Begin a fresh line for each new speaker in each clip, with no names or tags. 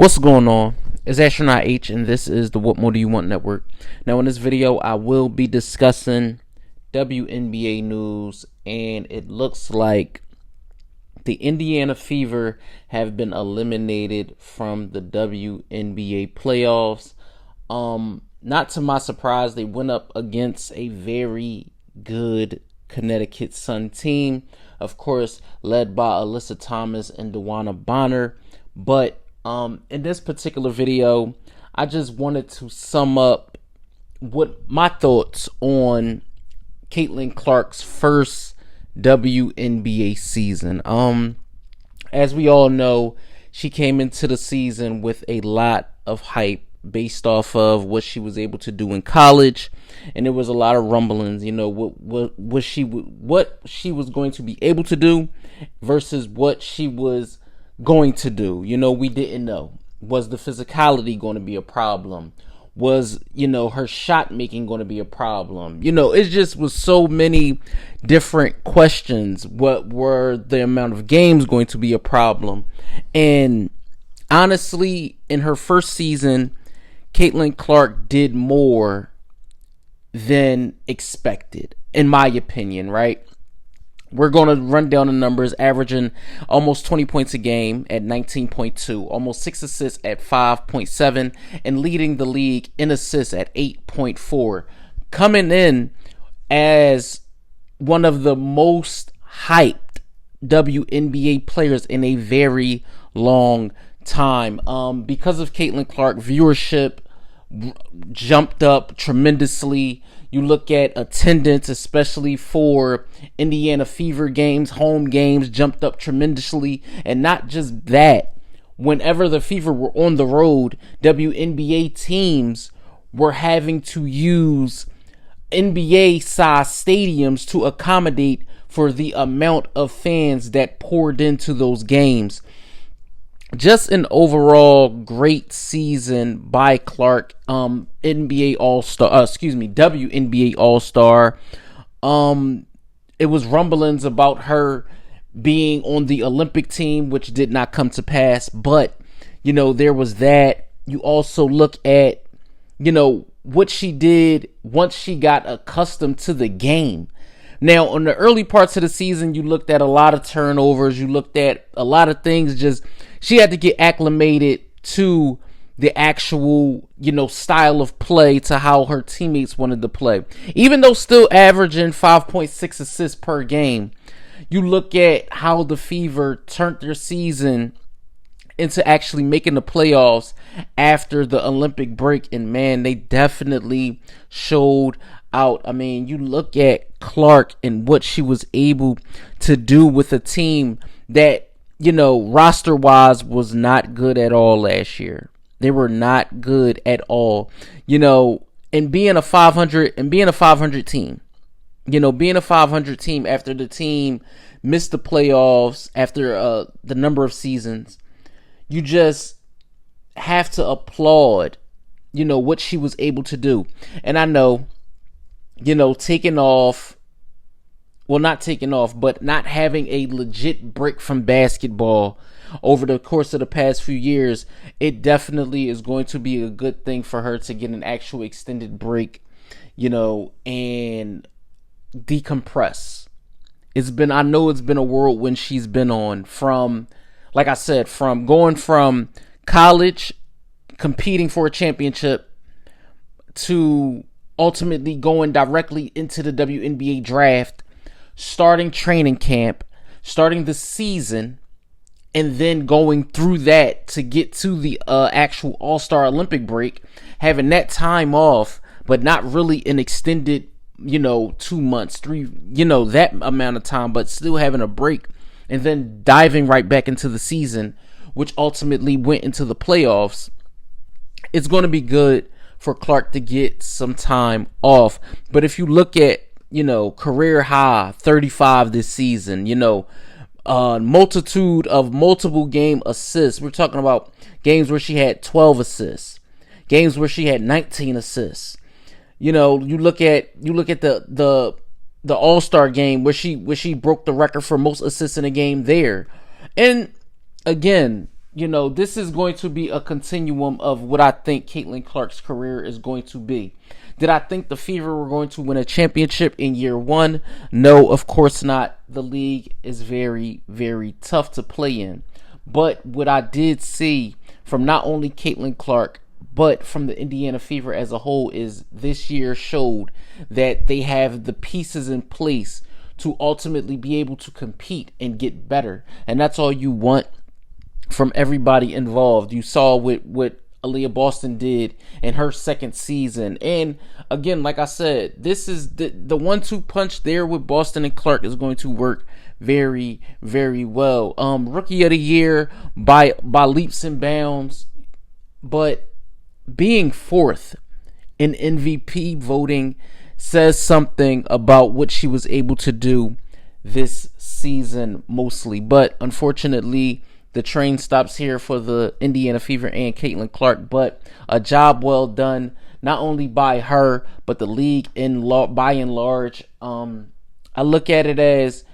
What's going on? It's Astronaut H, and this is the What More Do You Want Network. Now, in this video, I will be discussing WNBA news, and it looks like the Indiana Fever have been eliminated from the WNBA playoffs. Not to my surprise, they went up against a very good Connecticut Sun team, of course, led by Alyssa Thomas and Dewana Bonner, but in this particular video, I just wanted to sum up what my thoughts on Caitlin Clark's first WNBA season. As we all know, she came into the season with a lot of hype based off of what she was able to do in college, and there was a lot of rumblings, what she was going to be able to do versus what she was going to do. We didn't know. Was the physicality going to be a problem? Was her shot making going to be a problem? It just was so many different questions. What were the amount of games going to be a problem? And honestly, in her first season, Caitlin Clark did more than expected, in my opinion, right? We're going to run down the numbers, averaging almost 20 points a game at 19.2, almost 6 assists at 5.7, and leading the league in assists at 8.4. Coming in as one of the most hyped WNBA players in a very long time. Because of Caitlin Clark, viewership jumped up tremendously. You look at attendance, especially for Indiana Fever games, home games, jumped up tremendously. And not just that, whenever the Fever were on the road, WNBA teams were having to use NBA-sized stadiums to accommodate for the amount of fans that poured into those games. Just an overall great season by Clark, WNBA All-Star. It was rumblings about her being on the Olympic team, which did not come to pass. But, there was that. You also look at, what she did once she got accustomed to the game. Now, on the early parts of the season, you looked at a lot of turnovers. You looked at a lot of things. She had to get acclimated to the actual, style of play, to how her teammates wanted to play. Even though still averaging 5.6 assists per game, you look at how the Fever turned their season into actually making the playoffs after the Olympic break. And man, they definitely showed out. I mean, you look at Clark and what she was able to do with a team that, roster wise was not good at all last year. They were not good at all. And being a 500 team, being a 500 team after the team missed the playoffs after the number of seasons, you just have to applaud, what she was able to do. And I know, taking off, well, not taking off, but not having a legit break from basketball over the course of the past few years, it definitely is going to be a good thing for her to get an actual extended break, and decompress. I know it's been a whirlwind she's been on, from, like I said, from going from college, competing for a championship, to ultimately going directly into the WNBA draft, starting training camp, starting the season, and then going through that to get to the actual All-Star Olympic break, having that time off, but not really an extended, 2 months, 3, that amount of time, but still having a break, and then diving right back into the season, which ultimately went into the playoffs. It's going to be good for Clark to get some time off. But if you look at, career high 35 this season, multitude of multiple game assists. We're talking about games where she had 12 assists, games where she had 19 assists. You look at the All-Star game where she broke the record for most assists in a game there. And again, this is going to be a continuum of what I think Caitlin Clark's career is going to be. Did I think the Fever were going to win a championship in year one? No, of course not. The league is very, very tough to play in. But what I did see from not only Caitlin Clark, but from the Indiana Fever as a whole, is this year showed that they have the pieces in place to ultimately be able to compete and get better. And that's all you want from everybody involved. You saw what Aaliyah Boston did in her second season. And again, like I said, this is the 1-2 punch there with Boston and Clark is going to work very, very well. Rookie of the year by leaps and bounds, but being fourth in MVP voting says something about what she was able to do this season mostly. But unfortunately, the train stops here for the Indiana Fever and Caitlin Clark, but a job well done, not only by her, but the league by and large. I look at it as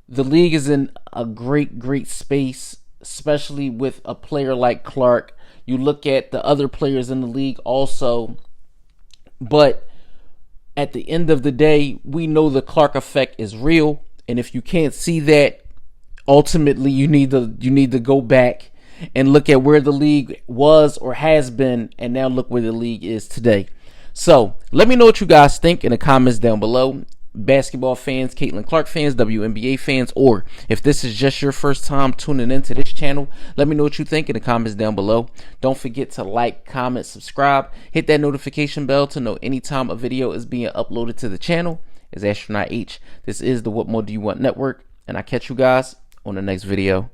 the league is in a great, great space, especially with a player like Clark. You look at the other players in the league also, but at the end of the day, we know the Clark effect is real, and if you can't see that, ultimately, you need to go back and look at where the league was or has been, and now look where the league is today. So let me know what you guys think in the comments down below. Basketball fans, Caitlin Clark fans, WNBA fans, or if this is just your first time tuning into this channel, let me know what you think in the comments down below. Don't forget to like, comment, subscribe, hit that notification bell to know anytime a video is being uploaded to the channel. It's Astronaut H. This is the What More Do You Want Network, and I catch you guys on the next video.